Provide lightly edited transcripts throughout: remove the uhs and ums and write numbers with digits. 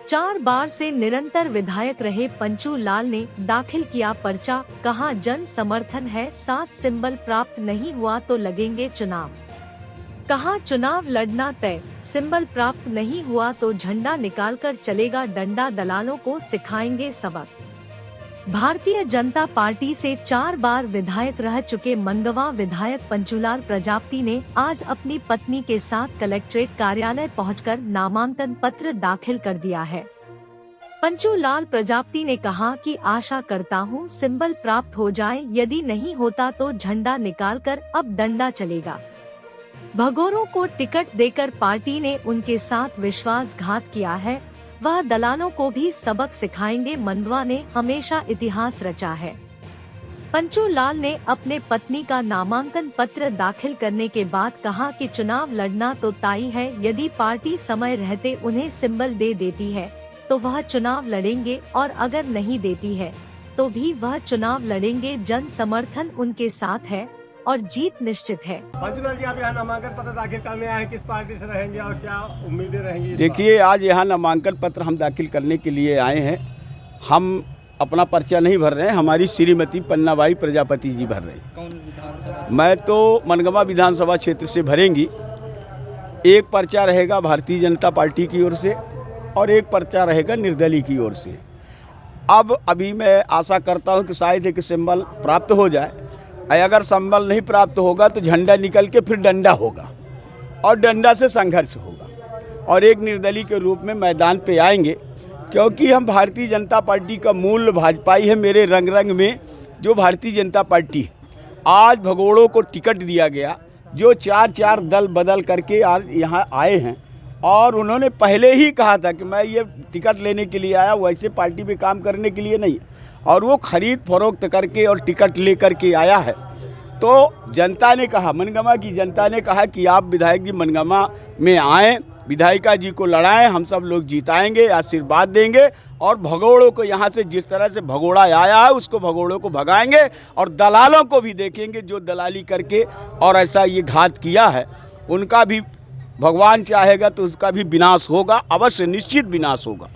4 बार से निरंतर विधायक रहे पंचू लाल ने दाखिल किया पर्चा, कहा जन समर्थन है, 7 सिंबल प्राप्त नहीं हुआ तो लगेंगे चुनाव। कहा चुनाव लड़ना तय, सिंबल प्राप्त नहीं हुआ तो झंडा निकालकर चलेगा डंडा, दलालों को सिखाएंगे सबक। भारतीय जनता पार्टी से 4 बार विधायक रह चुके मनगवा विधायक पंचूलाल प्रजापति ने आज अपनी पत्नी के साथ कलेक्ट्रेट कार्यालय पहुंचकर नामांकन पत्र दाखिल कर दिया है। पंचूलाल प्रजापति ने कहा कि आशा करता हूं सिंबल प्राप्त हो जाए, यदि नहीं होता तो झंडा निकालकर अब डंडा चलेगा। भगोरों को टिकट देकर पार्टी ने उनके साथ विश्वासघात किया है, वह दलालों को भी सबक सिखाएंगे। मनगवा ने हमेशा इतिहास रचा है। पंचू लाल ने अपने पत्नी का नामांकन पत्र दाखिल करने के बाद कहा कि चुनाव लड़ना तो तय है, यदि पार्टी समय रहते उन्हें सिंबल दे देती है तो वह चुनाव लड़ेंगे और अगर नहीं देती है तो भी वह चुनाव लड़ेंगे। जन समर्थन उनके साथ है और जीत निश्चित है। पंचूलाल जी, आप यहाँ नामांकन पत्र दाखिल करने आए, किस पार्टी से रहेंगे और क्या उम्मीदें रहेंगी? देखिए, आज यहाँ नामांकन पत्र हम दाखिल करने के लिए आए हैं। हम अपना पर्चा नहीं भर रहे हैं, हमारी श्रीमती पन्नाबाई प्रजापति जी भर रहे हैं। कौन विधानसभा? मैं तो मनगवा विधानसभा क्षेत्र से भरेंगी। एक पर्चा रहेगा भारतीय जनता पार्टी की ओर से और एक पर्चा रहेगा निर्दलीय की ओर से। अब अभी मैं आशा करता हूँ कि शायद एक सिंबल प्राप्त हो जाए। अगर संबल नहीं प्राप्त होगा तो झंडा निकल के फिर डंडा होगा और डंडा से संघर्ष होगा और एक निर्दलीय के रूप में मैदान पे आएंगे, क्योंकि हम भारतीय जनता पार्टी का मूल भाजपाई है। मेरे रंग रंग में जो भारतीय जनता पार्टी है, आज भगोड़ों को टिकट दिया गया, जो 4 दल बदल करके आज यहाँ आए हैं और उन्होंने पहले ही कहा था कि मैं ये टिकट लेने के लिए आया, वैसे पार्टी पे काम करने के लिए नहीं, और वो खरीद फरोख्त करके और टिकट ले करके आया है। तो जनता ने कहा, मनगवा की जनता ने कहा कि आप विधायक जी मनगवा में आएँ, विधायिका जी को लड़ाएं, हम सब लोग जीताएंगे, आशीर्वाद देंगे और भगोड़ों को यहाँ से जिस तरह से भगोड़ा आया है उसको भगोड़ों को भगाएंगे और दलालों को भी देखेंगे जो दलाली करके और ऐसा ये घात किया है, उनका भी भगवान चाहेगा तो उसका भी विनाश होगा, अवश्य निश्चित विनाश होगा।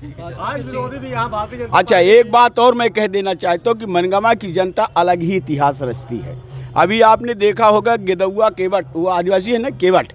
आज विरोधी भी यहाँ भारतीय जनता अच्छा, एक बात और मैं कह देना चाहता हूँ कि मनगवा की जनता अलग ही इतिहास रचती है। अभी आपने देखा होगा गिदौआ केवट, वो आदिवासी है ना केवट,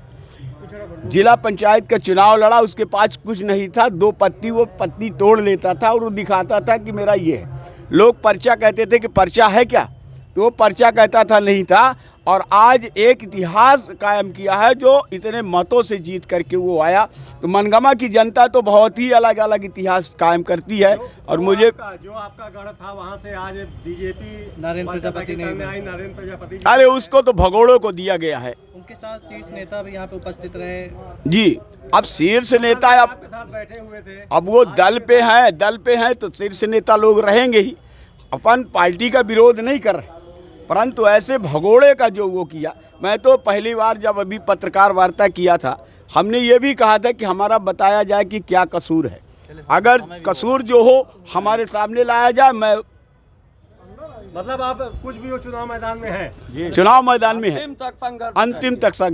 जिला पंचायत का चुनाव लड़ा, उसके पास कुछ नहीं था, 2 पत्ती वो पत्ती तोड़ लेता था और वो दिखाता था कि मेरा ये है। लोग पर्चा कहते थे कि पर्चा है क्या, तो वो पर्चा कहता था नहीं था। और आज एक इतिहास कायम किया है जो इतने मतों से जीत करके वो आया। तो मनगवा की जनता तो बहुत ही अलग अलग इतिहास कायम करती है। और मुझे जो आपका गढ़ था वहाँ से आज बीजेपी नरेंद्र प्रजापति ने आई, नरेंद्र प्रजापति, अरे उसको तो भगोड़ों को दिया गया है। उनके साथ शीर्ष नेता भी यहाँ पे उपस्थित रहे जी, अब शीर्ष नेता आपके साथ बैठे हुए थे, अब वो दल पे हैं तो शीर्ष नेता लोग रहेंगे ही। अपन पार्टी का विरोध नहीं कर रहे, परंतु ऐसे भगोड़े का जो वो किया, मैं तो पहली बार जब अभी पत्रकार वार्ता किया था, हमने ये भी कहा था कि हमारा बताया जाए कि क्या कसूर है, अगर कसूर जो हो हमारे सामने लाया जाए। मैं मतलब आप कुछ भी हो चुनाव मैदान में हैं? चुनाव मैदान में है, अंतिम तक संघर्ष।